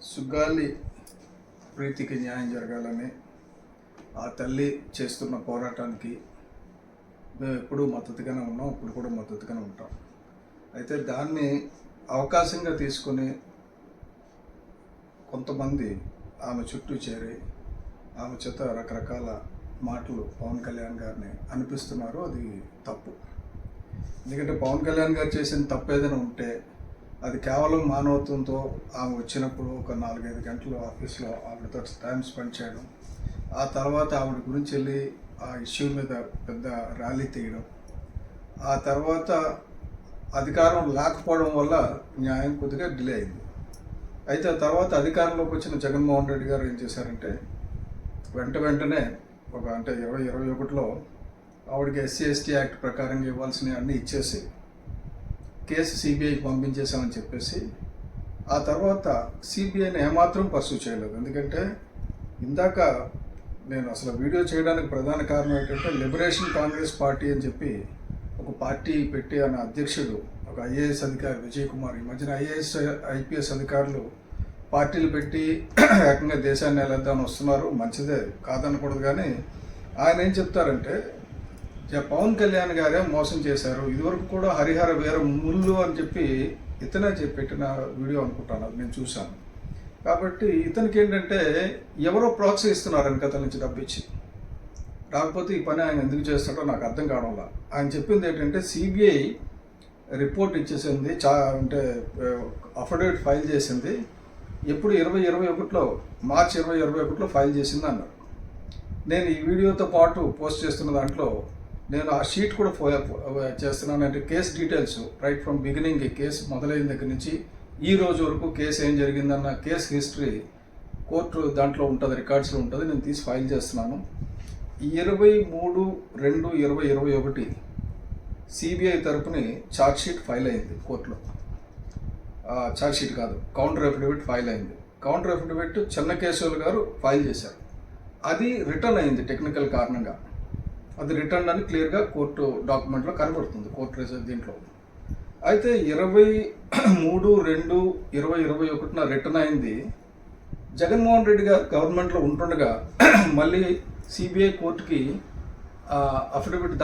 సుగాలి ప్రీతికి న్యాయం జరగాలని ఆ తల్లి చేస్తున్న పోరాటానికి మేము ఎప్పుడూ మద్దతుగానే ఉన్నాం, ఇప్పుడు కూడా మద్దతుగానే ఉంటాం. అయితే దాన్ని అవకాశంగా తీసుకొని కొంతమంది ఆమె చుట్టూ చేరి ఆమె చేత రకరకాల మాటలు పవన్ కళ్యాణ్ గారిని అనిపిస్తున్నారు. అది తప్పు. ఎందుకంటే పవన్ కళ్యాణ్ గారు చేసిన తప్పు ఏదైనా ఉంటే అది కేవలం మానవత్వంతో ఆమె వచ్చినప్పుడు ఒక 4-5 గంటలు ఆఫీస్లో ఆవిడతో టైం స్పెండ్ చేయడం, ఆ తర్వాత ఆవిడ గురించి వెళ్ళి ఆ ఇష్యూ మీద పెద్ద ర్యాలీ తీయడం, ఆ తర్వాత అధికారం లేకపోవడం వల్ల న్యాయం కొద్దిగా డిలే అయింది. అయితే ఆ తర్వాత అధికారంలోకి వచ్చిన జగన్మోహన్ రెడ్డి గారు ఏం చేశారంటే వెంటనే అంటే 2021లో ఆవిడకి SC/ST యాక్ట్ ప్రకారంగా ఇవ్వాల్సినవి అన్నీ ఇచ్చేసి కేసు CBIకి పంపించేసామని చెప్పేసి ఆ తర్వాత CBIని ఏమాత్రం పర్సూ చేయలేదు. ఎందుకంటే ఇందాక నేను అసలు వీడియో చేయడానికి ప్రధాన కారణం ఏంటంటే లిబరేషన్ కాంగ్రెస్ పార్టీ అని చెప్పి ఒక పార్టీ పెట్టి ఆయన అధ్యక్షుడు ఒక IAS అధికారి విజయ్ కుమార్, ఈ మధ్యన IAS IPS అధికారులు పార్టీలు పెట్టి ఏకంగా దేశాన్ని వెళ్ళొద్దామని వస్తున్నారు. మంచిదే, కాదనకూడదు. కానీ ఆయన ఏం చెప్తారంటే పవన్ కళ్యాణ్ గారే మోసం చేశారు, ఇదివరకు కూడా హరిహర వీర ముళ్ళు అని చెప్పి ఇతనే పెట్టిన వీడియో అనుకుంటాను, అది నేను చూశాను. కాబట్టి ఇతనికి ఏంటంటే ఎవరో ప్రోత్సహిస్తున్నారు వెనకతల నుంచి డబ్బిచ్చి. రాకపోతే ఈ పని ఆయన ఎందుకు చేస్తాడో నాకు అర్థం కావడంలా. ఆయన చెప్పింది ఏంటంటే CBI రిపోర్ట్ ఇచ్చేసింది, అంటే అఫిడవిట్ ఫైల్ చేసింది ఎప్పుడు 2021లో మార్చి 2021లో ఫైల్ చేసింది అన్నారు. నేను ఈ వీడియోతో పాటు పోస్ట్ చేస్తున్న దాంట్లో నేను ఆ షీట్ కూడా చేస్తున్నాను. అంటే case details right from beginning, case మొదలైన దగ్గర నుంచి ఈ రోజు వరకు కేసు ఏం జరిగిందన్న కేసు హిస్టరీ కోర్టు దాంట్లో ఉంటుంది, రికార్డ్స్లో ఉంటుంది. నేను తీసి ఫైల్ చేస్తున్నాను. 23/2/2021 CBI తరపుని ఛార్జ్షీట్ ఫైల్ అయింది కోర్టులో. ఛార్జ్షీట్ కాదు, కౌంటర్ అఫిడవిట్ ఫైల్ అయింది. కౌంటర్ అఫిడవిట్ చెన్నకేశవులు గారు ఫైల్ చేశారు. అది రిటర్న్ అయింది టెక్నికల్ కారణంగా. అది రిటర్న్ అని క్లియర్గా కోర్టు డాక్యుమెంట్లో కనబడుతుంది, కోర్టు రిజల్ట్ దీంట్లో. అయితే 23/2/2021 రిటర్న్ అయింది. జగన్మోహన్ రెడ్డి గారు గవర్నమెంట్లో ఉంటుండగా మళ్ళీ CBI కోర్టుకి అఫిడవిట్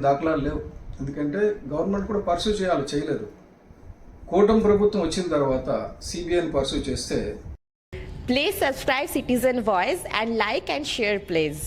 దాఖలాలు లేవు. ఎందుకంటే గవర్నమెంట్ కూడా పర్సూ చేయలేదు. కూటమి ప్రభుత్వం వచ్చిన తర్వాత CBIని పర్సూ చేస్తే. Please subscribe Citizen Voice and like and share please.